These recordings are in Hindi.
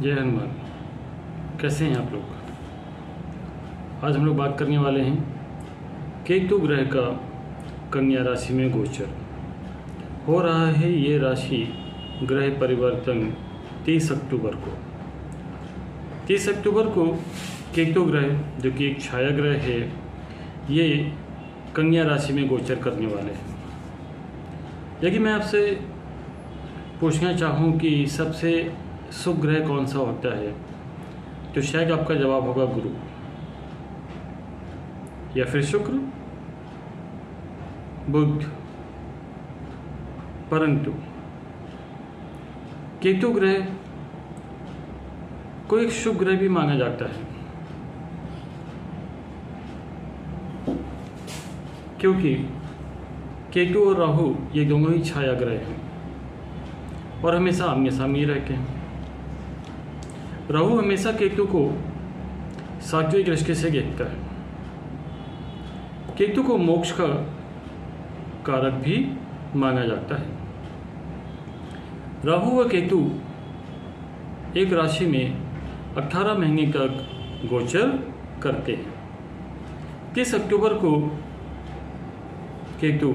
जय हनुमान। कैसे हैं आप लोग? आज हम लोग बात करने वाले हैं केतु ग्रह का कन्या राशि में गोचर हो रहा है। ये राशि ग्रह परिवर्तन 30 अक्टूबर को 30 अक्टूबर को केतु ग्रह, जो कि एक छाया ग्रह है, ये कन्या राशि में गोचर करने वाले हैं। यदि मैं आपसे पूछना चाहूँ कि सबसे शुभ ग्रह कौन सा होता है, तो शायद आपका जवाब होगा गुरु या फिर शुक्र, बुध। परंतु केतु ग्रह को एक शुभ ग्रह भी माना जाता है, क्योंकि केतु और राहु ये दोनों ही छाया ग्रह हैं और हमेशा आमने सामने रहते हैं। राहु हमेशा केतु को सात्विक दृष्टि से देखता है। केतु को मोक्ष का कारक भी माना जाता है। राहु व केतु एक राशि में 18 महीने तक गोचर करते हैं। 30 अक्टूबर को केतु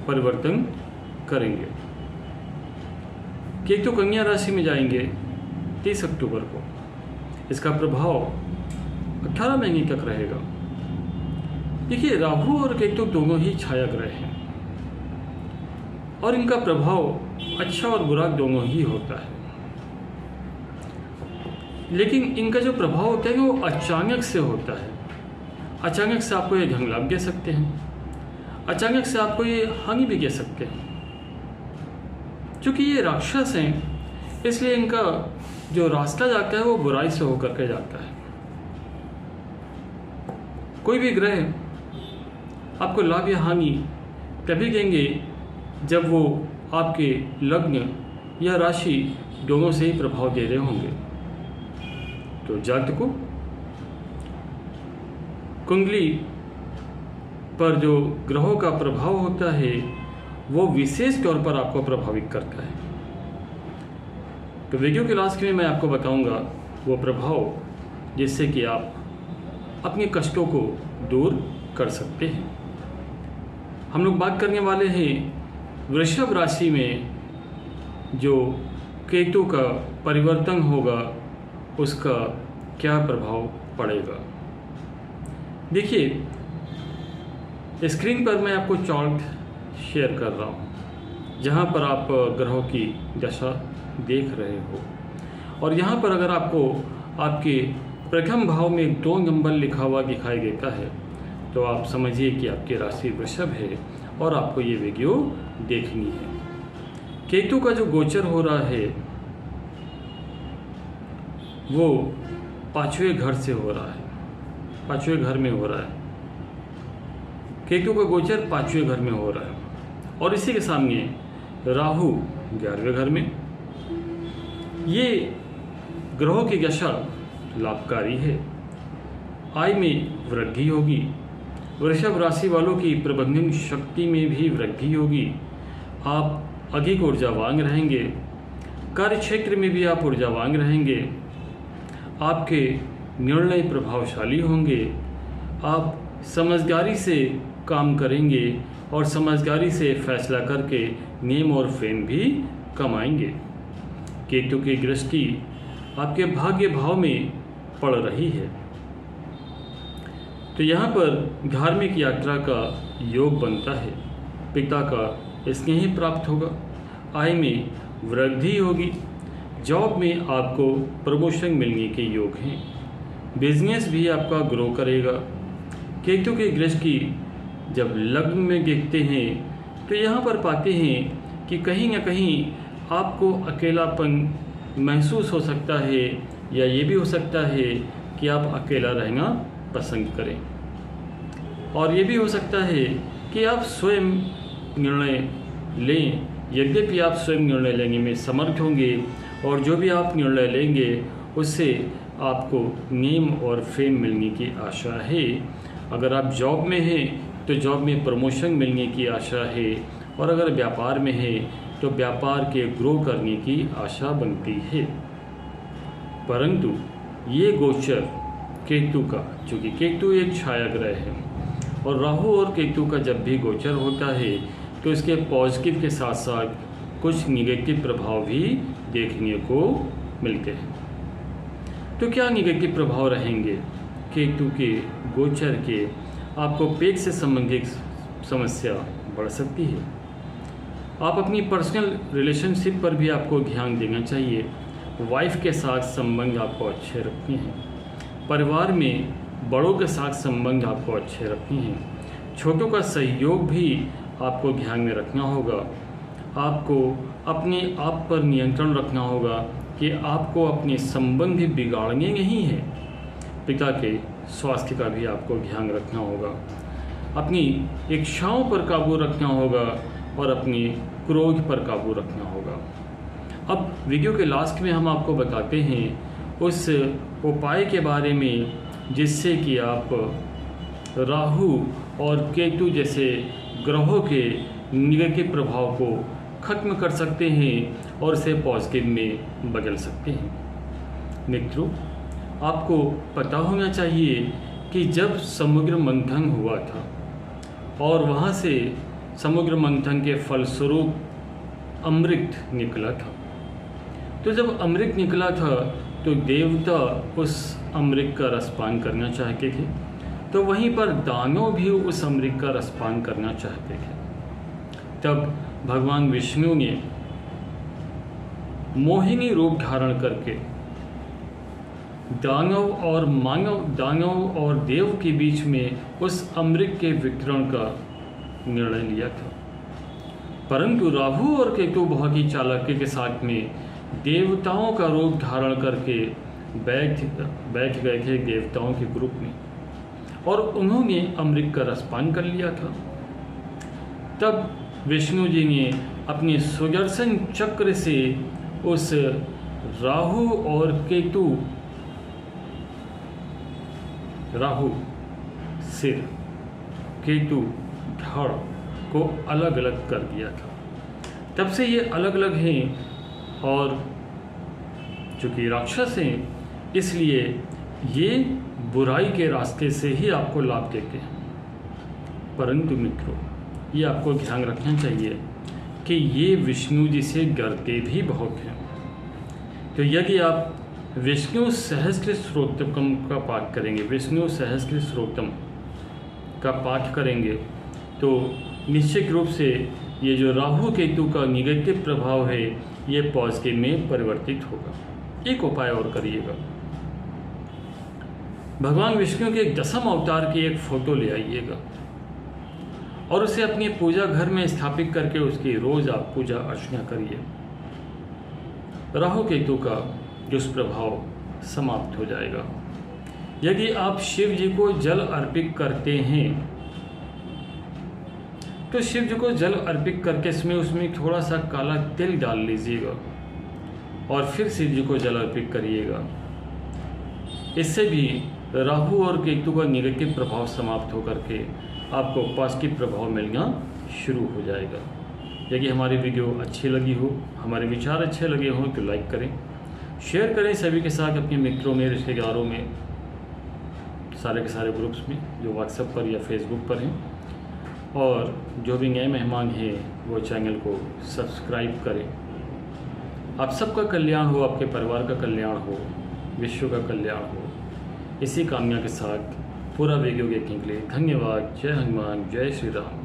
परिवर्तन करेंगे। केतु कन्या राशि में जाएंगे 30 अक्टूबर को। इसका प्रभाव 18 महीने तक रहेगा। देखिए, राहु और केतु दोनों ही छाया ग्रह हैं और इनका प्रभाव अच्छा और बुरा दोनों ही होता है। लेकिन इनका जो प्रभाव होता है वो अचानक से होता है। अचानक से आपको ये धन लाभ दे सकते हैं, अचानक से आपको ये हानि भी दे सकते हैं। क्योंकि ये राक्षस हैं, इसलिए इनका जो रास्ता जाता है वो बुराई से होकर के जाता है। कोई भी ग्रह आपको लाभ या हानि तभी देंगे जब वो आपके लग्न या राशि दोनों से ही प्रभाव दे रहे होंगे। तो जातकों, कुंडली पर जो ग्रहों का प्रभाव होता है वो विशेष तौर पर आपको प्रभावित करता है। तो वीडियो के लास्ट में मैं आपको बताऊंगा वो प्रभाव, जिससे कि आप अपने कष्टों को दूर कर सकते हैं। हम लोग बात करने वाले हैं वृषभ राशि में जो केतु का परिवर्तन होगा उसका क्या प्रभाव पड़ेगा। देखिए, स्क्रीन पर मैं आपको चार्ट शेयर कर रहा हूँ, जहाँ पर आप ग्रहों की दशा देख रहे हो। और यहाँ पर अगर आपको आपके प्रथम भाव में 2 नंबर लिखा हुआ दिखाई देता है, तो आप समझिए कि आपकी राशि वृषभ है और आपको ये वीडियो देखनी है। केतु का जो गोचर हो रहा है वो 5वें घर से हो रहा है, 5वें घर में हो रहा है। केतु का गोचर 5वें घर में हो रहा है और इसी के सामने राहु 11वें घर में। ये ग्रहों की दशा लाभकारी है। आय में वृद्धि होगी। वृषभ राशि वालों की प्रबंधन शक्ति में भी वृद्धि होगी। आप अधिक ऊर्जावान रहेंगे। कार्य क्षेत्र में भी आप ऊर्जावान रहेंगे। आपके निर्णय प्रभावशाली होंगे। आप समझदारी से काम करेंगे और समझदारी से फैसला करके नेम और फेम भी कमाएंगे। केतु की दृष्टि आपके भाग्य भाव में पड़ रही है, तो यहाँ पर धार्मिक यात्रा का योग बनता है। पिता का स्नेह प्राप्त होगा। आय में वृद्धि होगी। जॉब में आपको प्रमोशन मिलने के योग हैं। बिजनेस भी आपका ग्रो करेगा। केतु की दृष्टि जब लग्न में देखते हैं तो यहाँ पर पाते हैं कि कहीं ना कहीं आपको अकेलापन महसूस हो सकता है, या ये भी हो सकता है कि आप अकेला रहना पसंद करें। और ये भी हो सकता है कि आप स्वयं निर्णय लें। यद्यपि आप स्वयं निर्णय लेने में समर्थ होंगे और जो भी आप निर्णय लेंगे उससे आपको नेम और फेम मिलने की आशा है। अगर आप जॉब में हैं तो जॉब में प्रमोशन मिलने की आशा है, और अगर व्यापार में है तो व्यापार के ग्रो करने की आशा बनती है। परंतु ये गोचर केतु का, चूँकि केतु एक छाया ग्रह है और राहु और केतु का जब भी गोचर होता है तो इसके पॉजिटिव के साथ साथ कुछ निगेटिव प्रभाव भी देखने को मिलते हैं। तो क्या निगेटिव प्रभाव रहेंगे केतु के गोचर के? आपको पेट से संबंधित समस्या बढ़ सकती है। आप अपनी पर्सनल रिलेशनशिप पर भी आपको ध्यान देना चाहिए। वाइफ के साथ संबंध आपको अच्छे रखने हैं। परिवार में बड़ों के साथ संबंध आपको अच्छे रखने हैं। छोटों का सहयोग भी आपको ध्यान में रखना होगा। आपको अपने आप पर नियंत्रण रखना होगा कि आपको अपने संबंध बिगाड़ने नहीं हैं। पिता के स्वास्थ्य का भी आपको ध्यान रखना होगा। अपनी इच्छाओं पर काबू रखना होगा और अपने क्रोध पर काबू रखना होगा। अब वीडियो के लास्ट में हम आपको बताते हैं उस उपाय के बारे में जिससे कि आप राहु और केतु जैसे ग्रहों के निगेटिव प्रभाव को खत्म कर सकते हैं और इसे पॉजिटिव में बदल सकते हैं। मित्रों, आपको पता होना चाहिए कि जब समुद्र मंथन हुआ था और वहाँ से समुद्र मंथन के फलस्वरूप अमृत निकला था, तो जब अमृत निकला था तो देवता उस अमृत का रसपान करना चाहते थे, तो वहीं पर दानव भी उस अमृत का रसपान करना चाहते थे। तब भगवान विष्णु ने मोहिनी रूप धारण करके दानव और देव के बीच में उस अमृत के वितरण का निर्णय लिया था। परंतु राहु और केतु बहुत ही चालाकी के साथ में देवताओं का रूप धारण करके बैठ गए थे देवताओं के ग्रुप में और उन्होंने अमृत का रसपान कर लिया था। तब विष्णु जी ने अपने सुदर्शन चक्र से उस राहु और केतु, राहु सिर, केतु धड़ को अलग अलग कर दिया था। तब से ये अलग अलग हैं और चूँकि राक्षस हैं इसलिए ये बुराई के रास्ते से ही आपको लाभ देते हैं। परंतु मित्रों, ये आपको ध्यान रखना चाहिए कि ये विष्णु जी से डरते भी बहुत हैं। तो यदि आप विष्णु सहस्त्र स्तोत्रम का पाठ करेंगे, विष्णु सहस्त्र स्तोत्रम का पाठ करेंगे तो निश्चित रूप से ये जो राहु केतु का निगेटिव प्रभाव है ये पॉजिटिव में परिवर्तित होगा। एक उपाय और करिएगा, भगवान विष्णु के 10वें अवतार की एक फोटो ले आइएगा और उसे अपनी पूजा घर में स्थापित करके उसकी रोज आप पूजा अर्चना करिए। राहु केतु का दुष्प्रभाव समाप्त हो जाएगा। यदि आप शिव जी को जल अर्पित करते हैं तो शिव जी को जल अर्पित करके उसमें थोड़ा सा काला तिल डाल लीजिएगा और फिर शिव जी को जल अर्पित करिएगा। इससे भी राहु और केतु का निगेटिव प्रभाव समाप्त होकर के आपको पॉजिटिव प्रभाव मिलना शुरू हो जाएगा। यदि हमारी वीडियो अच्छी लगी हो, हमारे विचार अच्छे लगे हों तो लाइक करें, शेयर करें सभी के साथ, अपने मित्रों में, रिश्तेदारों में, सारे के सारे ग्रुप्स में जो व्हाट्सएप पर या फेसबुक पर हैं। और जो भी नए मेहमान हैं वो चैनल को सब्सक्राइब करें। आप सबका कल्याण हो, आपके परिवार का कल्याण हो, विश्व का कल्याण हो, इसी कामना के साथ पूरा वीडियो देखने के लिए धन्यवाद। जय हनुमान, जय श्री राम।